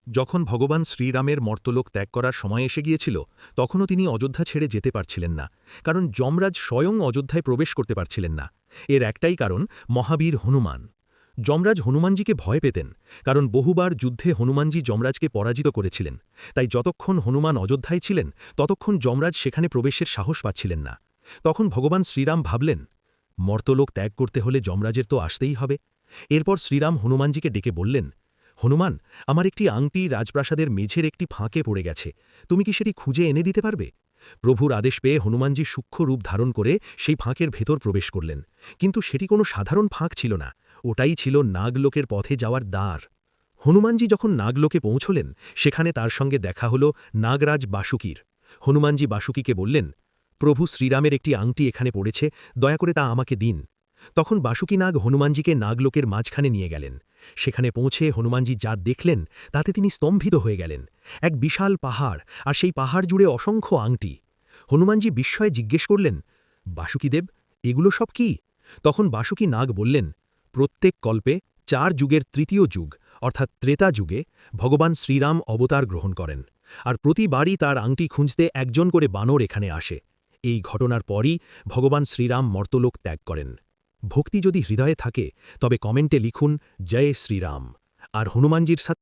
যখন ভগবান শ্রীরামের মর্তলোক ত্যাগ করার সময় এসে গিয়েছিল তখনও তিনি অযোধ্যা ছেড়ে যেতে পারছিলেন না, কারণ যমরাজ স্বয়ং অযোধ্যায় প্রবেশ করতে পারছিলেন না। এর একটাই কারণ, মহাবীর হনুমান। যমরাজ হনুমানজিকে ভয় পেতেন, কারণ বহুবার যুদ্ধে হনুমানজি যমরাজকে পরাজিত করেছিলেন। তাই যতক্ষণ হনুমান অযোধ্যায় ছিলেন ততক্ষণ যমরাজ সেখানে প্রবেশের সাহস পাচ্ছিলেন না। তখন ভগবান শ্রীরাম ভাবলেন, মর্তলোক ত্যাগ করতে হলে যমরাজের তো আসতেই হবে। এরপর শ্রীরাম হনুমানজিকে ডেকে বললেন, হনুমান, আমার একটি আংটি রাজপ্রাসাদের মেঝের একটি ফাঁকে পড়ে গেছে, তুমি কি সেটি খুঁজে এনে দিতে পারবে? প্রভুর আদেশ পেয়ে হনুমানজি সূক্ষ্ম রূপ ধারণ করে সেই ফাঁকের ভেতর প্রবেশ করলেন, কিন্তু সেটি কোনো সাধারণ ফাঁক ছিল না, ওটাই ছিল নাগলোকের পথে যাওয়ার দ্বার। হনুমানজি যখন নাগলোকে পৌঁছলেন সেখানে তার সঙ্গে দেখা হল নাগরাজ বাসুকীর। হনুমানজি বাসুকীকে বললেন, প্রভু শ্রীরামের একটি আংটি এখানে পড়েছে, দয়া করে তা আমাকে দিন। তখন বাসুকী নাগ হনুমানজিকে নাগলোকের মাঝখানে নিয়ে গেলেন। সেখানে পৌঁছে হনুমানজি যা দেখলেন তাতে তিনি স্তম্ভিত হয়ে গেলেন। এক বিশাল পাহাড়, আর সেই পাহাড় জুড়ে অসংখ্য আংটি। হনুমানজি বিস্ময়ে জিজ্ঞেস করলেন, বাসুকীদেব, এগুলো সব কি? তখন বাসুকী নাগ বললেন, প্রত্যেক কল্পে 4 যুগের তৃতীয় যুগ অর্থাৎ ত্রেতা যুগে ভগবান শ্রীরাম অবতার গ্রহণ করেন, আর প্রতিবারই তার আংটি খুঁজতে একজন করে বানর এখানে আসে। এই ঘটনার পরই ভগবান শ্রীরাম মর্তলোক ত্যাগ করেন। ভক্তি যদি হৃদয়ে থাকে তবে কমেন্টে লিখুন জয় শ্রীরাম। আর হনুমানজির সাথে